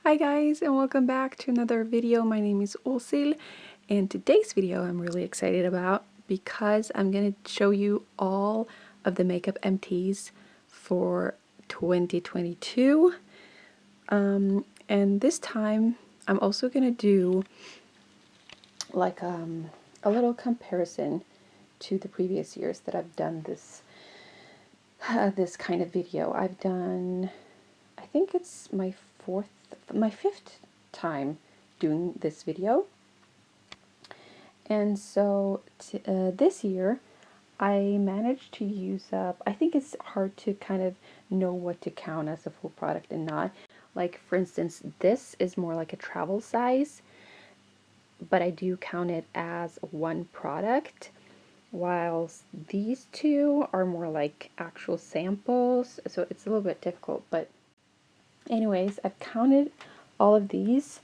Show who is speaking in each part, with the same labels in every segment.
Speaker 1: Hi guys, and welcome back to another video. My name is Ulsil, and today's video I'm really excited about because I'm going to show you all of the makeup empties for 2022. And this time I'm also going to do like a little comparison to the previous years that I've done this kind of video. I've done, I think it's my fifth time doing this video. And so this year I managed to use up, I think it's hard to kind of know what to count as a full product and not. Like for instance, this is more like a travel size, but I do count it as one product, whilst these two are more like actual samples. So it's a little bit difficult, but anyways, I've counted all of these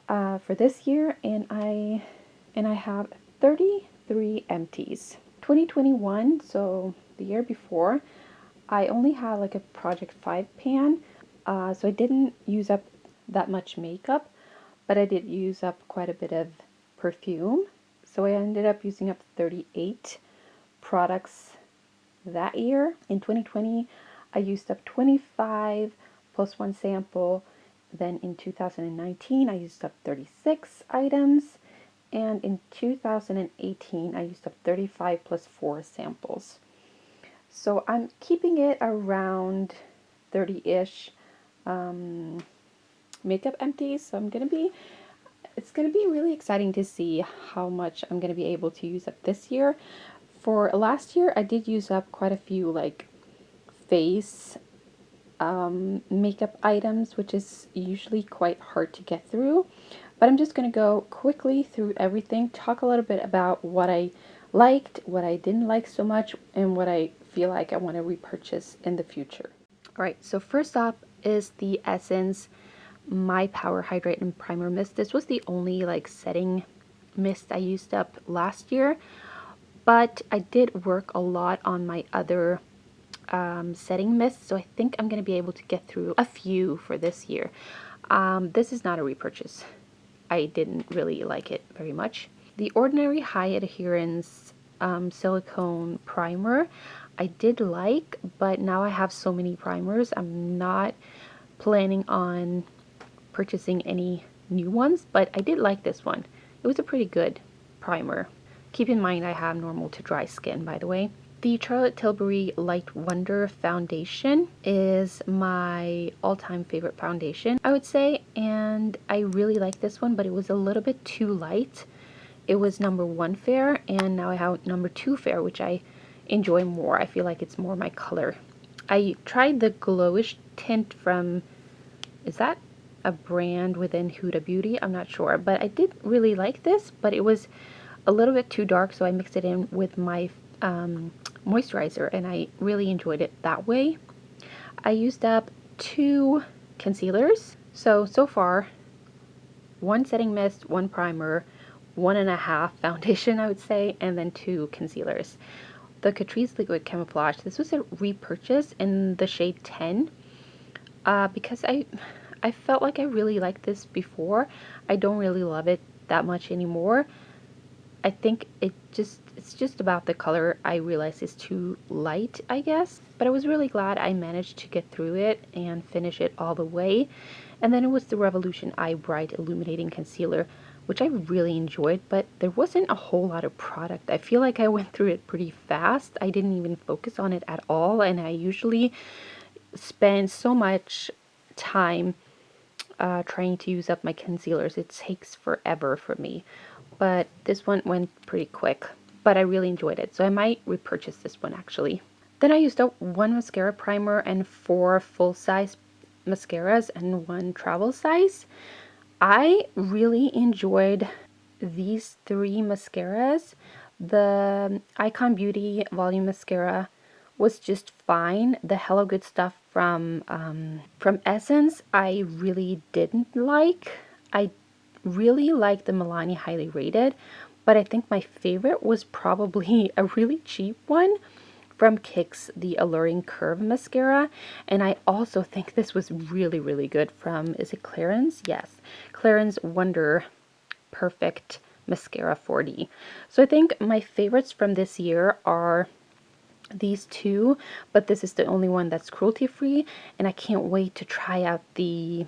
Speaker 1: for this year, and I have 33 empties. 2021, so the year before, I only had like a Project 5 pan, so I didn't use up that much makeup, but I did use up quite a bit of perfume. So I ended up using up 38 products that year. In 2020, I used up 25 plus one sample. Then in 2019, I used up 36 items. And in 2018, I used up 35 plus 4 samples. So I'm keeping it around 30-ish makeup empties. So it's gonna be really exciting to see how much I'm gonna be able to use up this year. For last year, I did use up quite a few like face makeup items, which is usually quite hard to get through. But I'm just going to go quickly through everything, talk a little bit about what I liked, what I didn't like so much, and what I feel like I want to repurchase in the future. Alright, so first up is the Essence My Power Hydrate and Primer Mist. This was the only like setting mist I used up last year, but I did work a lot on my other setting mist, so I think I'm going to be able to get through a few for this year. This is not a repurchase. I didn't really like it very much. The Ordinary High Adherence Silicone Primer I did like, but now I have so many primers, I'm not planning on purchasing any new ones, but I did like this one. It was a pretty good primer. Keep in mind I have normal to dry skin, by the way. The Charlotte Tilbury Light Wonder Foundation is my all-time favorite foundation, I would say, and I really like this one, but it was a little bit too light. It was number 1 fair, and now I have number 2 fair, which I enjoy more. I feel like it's more my color. I tried the Glowish tint from, is that a brand within Huda Beauty? I'm not sure, but I did really like this, but it was a little bit too dark, so I mixed it in with my moisturizer, and I really enjoyed it that way. I used up 2 concealers, so far 1 setting mist, 1 primer, 1.5 foundation, I would say, and then 2 concealers. The Catrice Liquid Camouflage, this was a repurchase in the shade 10, because I felt like I really liked this before. I don't really love it that much anymore. I think it's just about the color. I realized it's too light, I guess. But I was really glad I managed to get through it and finish it all the way. And then it was the Revolution Eye Bright Illuminating Concealer, which I really enjoyed, but there wasn't a whole lot of product. I feel like I went through it pretty fast. I didn't even focus on it at all, and I usually spend so much time trying to use up my concealers. It takes forever for me, but this one went pretty quick, but I really enjoyed it, so I might repurchase this one actually. Then I used up 1 mascara primer and 4 full-size mascaras and 1 travel size. I really enjoyed these 3 mascaras. The Icon Beauty Volume Mascara was just fine. The Hello Good Stuff from Essence I really didn't like. I really like the Milani Highly Rated, but I think my favorite was probably a really cheap one from Kix, the Alluring Curve Mascara. And I also think this was really, really good from, is it Clarins? Yes, Clarins Wonder Perfect Mascara 4D. So I think my favorites from this year are these two, but this is the only one that's cruelty free, and I can't wait to try out the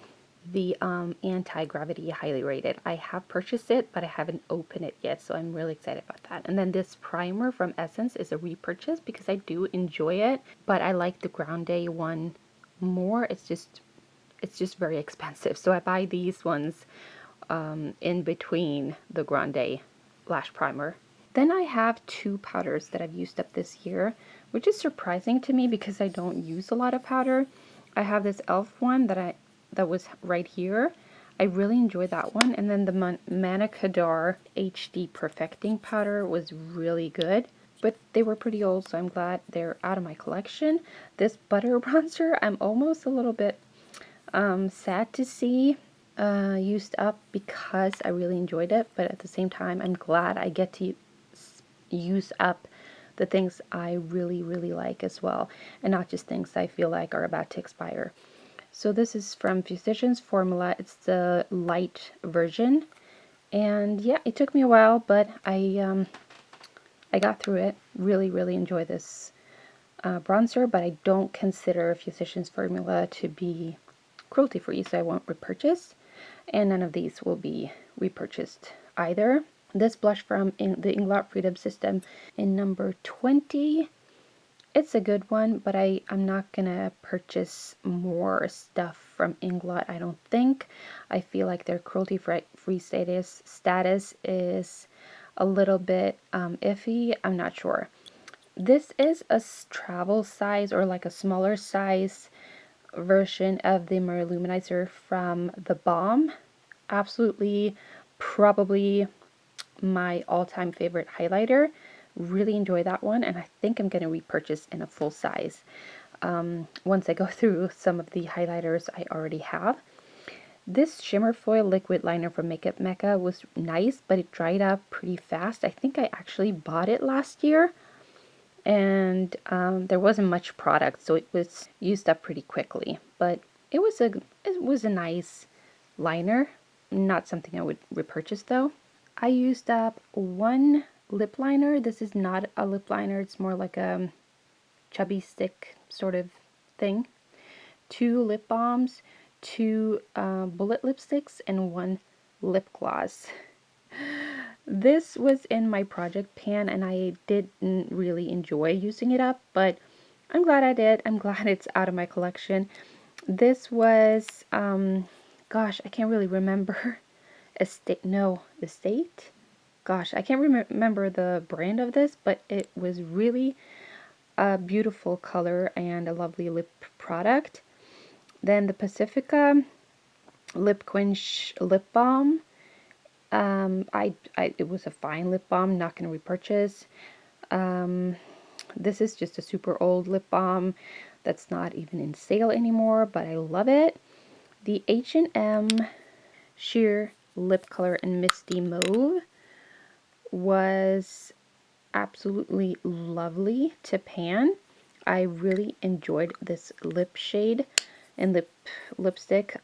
Speaker 1: anti-gravity highly rated. I have purchased it, but I haven't opened it yet, so I'm really excited about that. And then this primer from Essence is a repurchase because I do enjoy it, but I like the Grande one more. It's just very expensive, so I buy these ones in between the Grande lash primer. Then I have two powders that I've used up this year, which is surprising to me because I don't use a lot of powder. I have this e.l.f. one that was right here. I really enjoy that one. And then the Manicadar HD Perfecting Powder was really good. But they were pretty old, so I'm glad they're out of my collection. This Butter Bronzer, I'm almost a little bit sad to see used up because I really enjoyed it. But at the same time, I'm glad I get to use up the things I really, really like as well, and not just things I feel like are about to expire. So this is from Physicians Formula. It's the light version, and yeah, it took me a while, but I got through it. Really, really enjoy this bronzer, but I don't consider Physicians Formula to be cruelty free, so I won't repurchase, and none of these will be repurchased either. This blush from the Inglot Freedom System in number 20. It's a good one, but I'm not gonna purchase more stuff from Inglot, I don't think. I feel like their cruelty-free status is a little bit iffy. I'm not sure. This is a travel size, or like a smaller size version of the Luminizer from The Balm. Absolutely, probably my all-time favorite highlighter. Really enjoy that one, and I think I'm going to repurchase in a full size once I go through some of the highlighters I already have. This Shimmer Foil liquid liner from Makeup Mecca was nice, but it dried up pretty fast. I think I actually bought it last year, and there wasn't much product, so it was used up pretty quickly. But it was a nice liner. Not something I would repurchase though. I used up one lip liner. This is not a lip liner, it's more like a chubby stick sort of thing. Two lip balms, two bullet lipsticks, and one lip gloss. This was in my project pan, and I didn't really enjoy using it up, but I'm glad I did. I'm glad it's out of my collection. This was, gosh, I can't really remember. Estate? Gosh, I can't remember the brand of this, but it was really a beautiful color and a lovely lip product. Then the Pacifica Lip Quench Lip Balm. It was a fine lip balm, not going to repurchase. This is just a super old lip balm that's not even in sale anymore, but I love it. The H&M Sheer Lip Color in Misty Mauve was absolutely lovely to pan. I really enjoyed this lip shade and lipstick,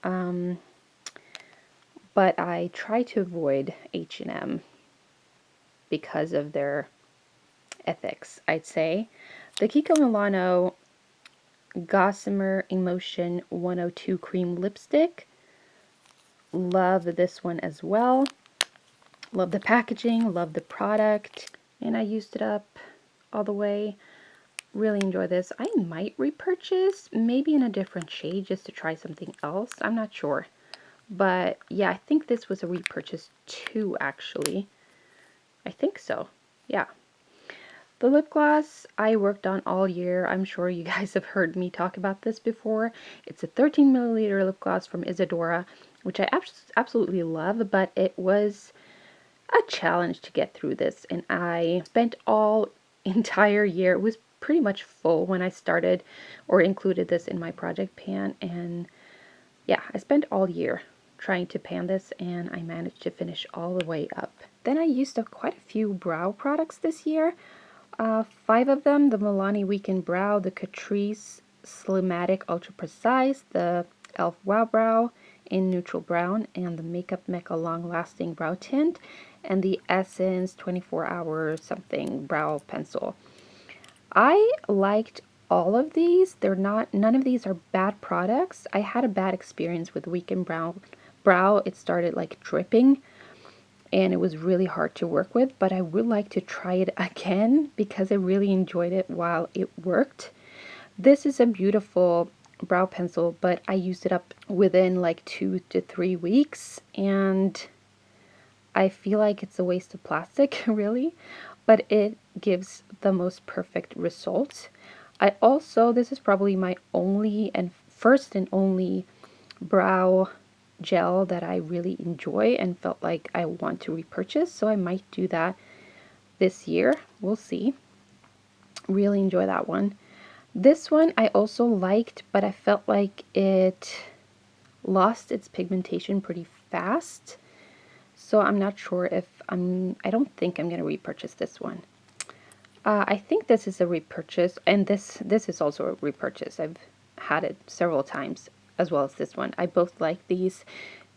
Speaker 1: but I try to avoid H&M because of their ethics, I'd say. The Kiko Milano Gossamer Emotion 102 Cream Lipstick. Love this one as well. Love the packaging, love the product, and I used it up all the way. Really enjoy this. I might repurchase, maybe in a different shade, just to try something else. I'm not sure. But yeah, I think this was a repurchase too, actually. I think so. Yeah. The lip gloss I worked on all year. I'm sure you guys have heard me talk about this before. It's a 13 milliliter lip gloss from Isadora, which I absolutely love, but it was a challenge to get through this, and I spent all entire year. It was pretty much full when I started or included this in my project pan, and yeah, I spent all year trying to pan this, and I managed to finish all the way up. Then I used up quite a few brow products this year. 5 of them: the Milani Weekend Brow, the Catrice Slimatic Ultra Precise, the e.l.f. Wow Brow in Neutral Brown, and the Makeup Mecca Long Lasting Brow Tint, and the Essence 24 Hour something brow pencil. I liked all of these. None of these are bad products. I had a bad experience with Weekend Brow. It started like dripping and it was really hard to work with, but I would like to try it again because I really enjoyed it while it worked. This is a beautiful brow pencil, but I used it up within like 2 to 3 weeks, and I feel like it's a waste of plastic, really, but it gives the most perfect results. This is probably my only and first and only brow gel that I really enjoy and felt like I want to repurchase, so I might do that this year. We'll see. Really enjoy that one. This one I also liked, but I felt like it lost its pigmentation pretty fast, so I'm not sure if I don't think I'm going to repurchase this one. I think this is a repurchase, and this is also a repurchase. I've had it several times, as well as this one. I both like these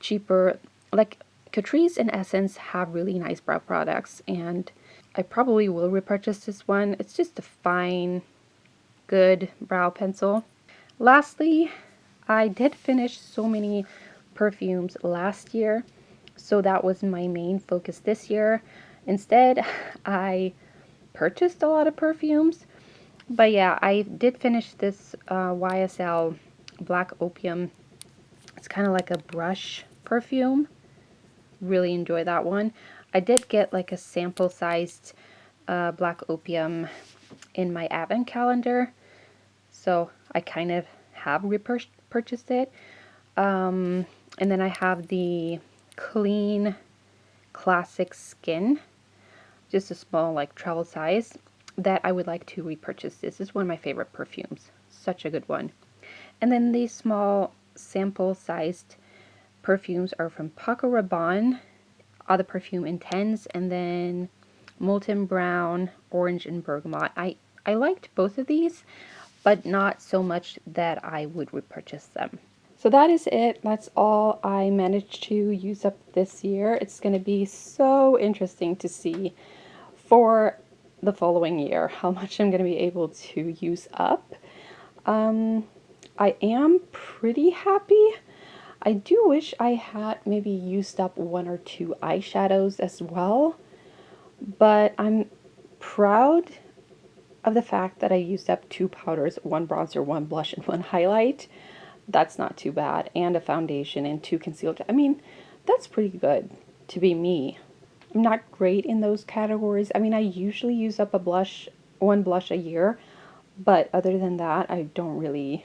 Speaker 1: cheaper, like Catrice and Essence have really nice brow products, and I probably will repurchase this one. It's just a fine, good brow pencil. Lastly, I did finish so many perfumes last year, so that was my main focus this year. Instead, I purchased a lot of perfumes, but yeah, I did finish this YSL Black Opium. It's kind of like a brush perfume. Really enjoy that one. I did get like a sample sized Black Opium in my advent calendar, so I kind of have repurchased it. And then I have the Clean Classic Skin, just a small like travel size, that I would like to repurchase. This is one of my favorite perfumes. Such a good one. And then these small sample sized perfumes are from Paco Rabanne, Eau de Perfume Intense, and then Molten Brown, Orange, and Bergamot. I liked both of these, but not so much that I would repurchase them. So that is it. That's all I managed to use up this year. It's going to be so interesting to see for the following year how much I'm going to be able to use up. I am pretty happy. I do wish I had maybe used up 1 or 2 eyeshadows as well, but I'm proud of the fact that I used up 2 powders, 1 bronzer, 1 blush, and 1 highlight. That's not too bad, and a foundation and 2 concealer. I mean, that's pretty good to be me. I'm not great in those categories. I mean, I usually use up one blush a year, but other than that, I don't really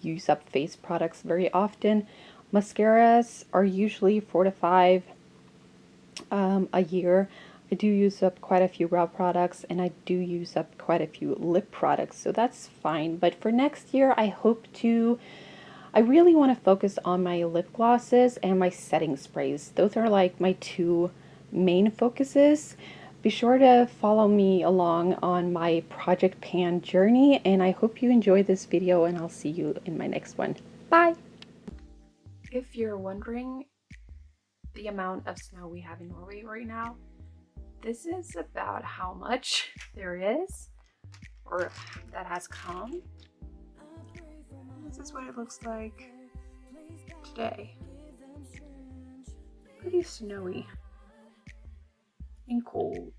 Speaker 1: use up face products very often. Mascaras are usually 4 to 5 a year. I do use up quite a few brow products, and I do use up quite a few lip products, so that's fine. But for next year, I really want to focus on my lip glosses and my setting sprays. Those are like my 2 main focuses. Be sure to follow me along on my Project Pan journey, and I hope you enjoyed this video, and I'll see you in my next one. Bye! If you're wondering the amount of snow we have in Norway right now, this is about how much there is, or that has come. This is what it looks like today. Pretty snowy and cold.